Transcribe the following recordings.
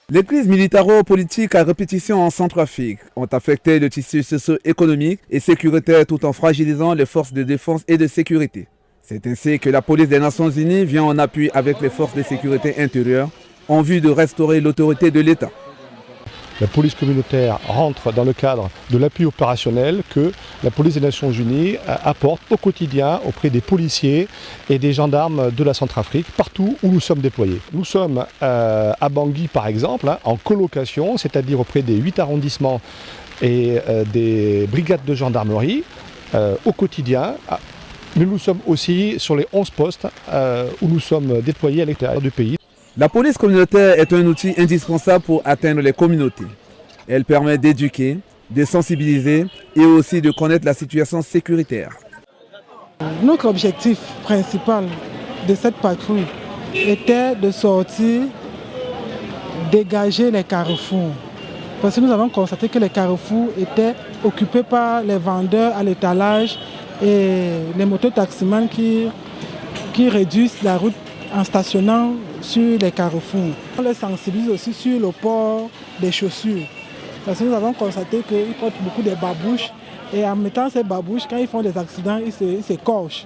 Les crises militaro-politiques à répétition en Centrafrique ont affecté le tissu socio-économique et sécuritaire tout en fragilisant les forces de défense et de sécurité. C'est ainsi que la police des Nations Unies vient en appui avec les forces de sécurité intérieure en vue de restaurer l'autorité de l'État. La police communautaire rentre dans le cadre de l'appui opérationnel que la police des Nations Unies apporte au quotidien auprès des policiers et des gendarmes de la Centrafrique, partout où nous sommes déployés. Nous sommes à Bangui par exemple, en colocation, c'est-à-dire auprès des 8 arrondissements et des brigades de gendarmerie au quotidien. Mais nous sommes aussi sur les 11 postes où nous sommes déployés à l'extérieur du pays. La police communautaire est un outil indispensable pour atteindre les communautés. Elle permet d'éduquer, de sensibiliser et aussi de connaître la situation sécuritaire. Notre objectif principal de cette patrouille était de sortir, dégager les carrefours. Parce que nous avons constaté que les carrefours étaient occupés par les vendeurs à l'étalage et les mototaximans qui réduisent la route en stationnant sur les carrefours. On les sensibilise aussi sur le port des chaussures. Parce que nous avons constaté qu'ils portent beaucoup de babouches et en mettant ces babouches, quand ils font des accidents, ils s'écorchent.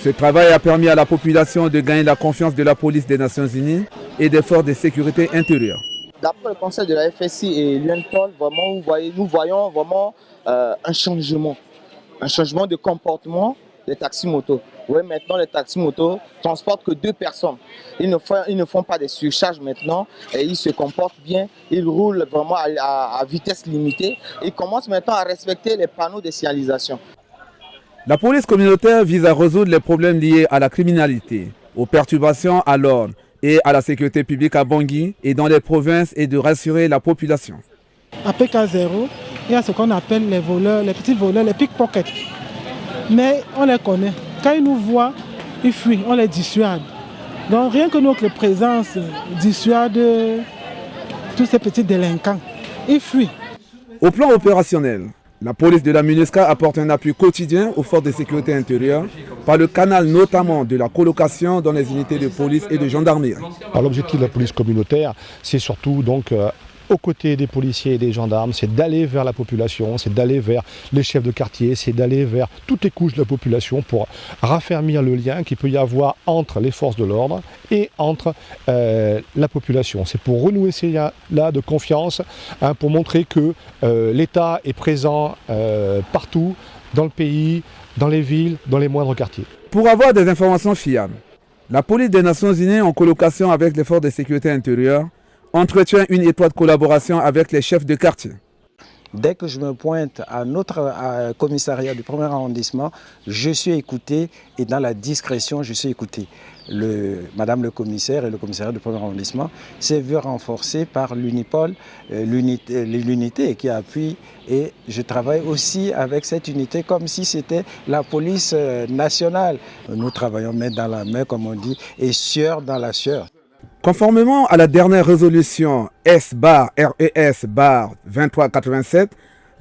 Ce travail a permis à la population de gagner la confiance de la police des Nations Unies et des forces de sécurité intérieure. D'après le conseil de la FSI et l'UNPOL, nous voyons vraiment un changement de comportement des taxis-motos. Oui, maintenant, les taxis-motos transportent que 2 personnes. Ils ne font pas des surcharges maintenant et ils se comportent bien. Ils roulent vraiment à vitesse limitée. Ils commencent maintenant à respecter les panneaux de signalisation. La police communautaire vise à résoudre les problèmes liés à la criminalité, aux perturbations à l'ordre et à la sécurité publique à Bangui et dans les provinces et de rassurer la population. À PK0, il y a ce qu'on appelle les voleurs, les petits voleurs, les pickpockets. Mais on les connaît. Quand ils nous voient, ils fuient, on les dissuade. Donc rien que notre présence dissuade tous ces petits délinquants. Ils fuient. Au plan opérationnel, la police de la MINUSCA apporte un appui quotidien aux forces de sécurité intérieure par le canal notamment de la colocation dans les unités de police et de gendarmerie. L'objectif de la police communautaire, c'est surtout donc aux côtés des policiers et des gendarmes, c'est d'aller vers la population, c'est d'aller vers les chefs de quartier, c'est d'aller vers toutes les couches de la population pour raffermir le lien qu'il peut y avoir entre les forces de l'ordre et entre la population. C'est pour renouer ces liens-là de confiance, pour montrer que l'État est présent partout dans le pays, dans les villes, dans les moindres quartiers. Pour avoir des informations fiables, la police des Nations Unies en colocation avec les forces de sécurité intérieure entretient une étroite collaboration avec les chefs de quartier. Dès que je me pointe à notre commissariat du premier arrondissement, je suis écouté et dans la discrétion, je suis écouté. Madame le commissaire et le commissariat du premier arrondissement s'est vu renforcé par l'UNIPOL, l'unité qui appuie, et je travaille aussi avec cette unité comme si c'était la police nationale. Nous travaillons main dans la main, comme on dit, et sueur dans la sueur. Conformément à la dernière résolution S-RES-2387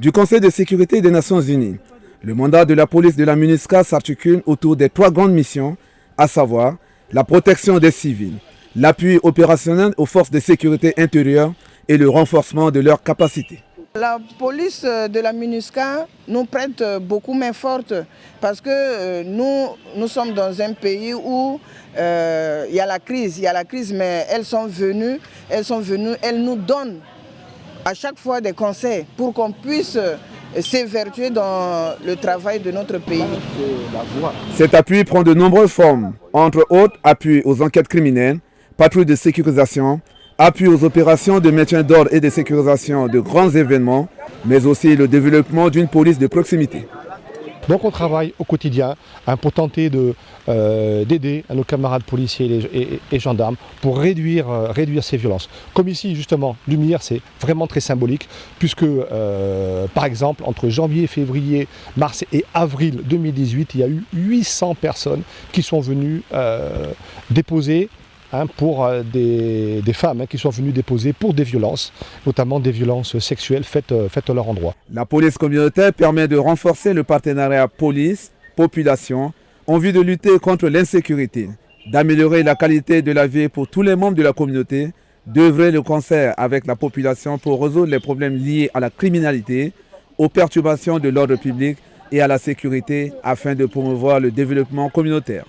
du Conseil de sécurité des Nations Unies, le mandat de la police de la MINUSCA s'articule autour des 3 grandes missions, à savoir la protection des civils, l'appui opérationnel aux forces de sécurité intérieure et le renforcement de leurs capacités. La police de la MINUSCA nous prête beaucoup main forte parce que nous sommes dans un pays où il y a la crise, mais elles sont venues, elles nous donnent à chaque fois des conseils pour qu'on puisse s'évertuer dans le travail de notre pays. Cet appui prend de nombreuses formes, entre autres appui aux enquêtes criminelles, patrouilles de sécurisation, appui aux opérations de maintien d'ordre et de sécurisation de grands événements, mais aussi le développement d'une police de proximité. Donc on travaille au quotidien pour tenter d'aider nos camarades policiers et gendarmes pour réduire ces violences. Comme ici justement, Lumière, c'est vraiment très symbolique puisque par exemple entre janvier, février, mars et avril 2018, il y a eu 800 personnes qui sont venues déposer pour des femmes qui sont venues déposer pour des violences, notamment des violences sexuelles faites à leur endroit. La police communautaire permet de renforcer le partenariat police-population en vue de lutter contre l'insécurité, d'améliorer la qualité de la vie pour tous les membres de la communauté, d'œuvrer de concert avec la population pour résoudre les problèmes liés à la criminalité, aux perturbations de l'ordre public et à la sécurité afin de promouvoir le développement communautaire.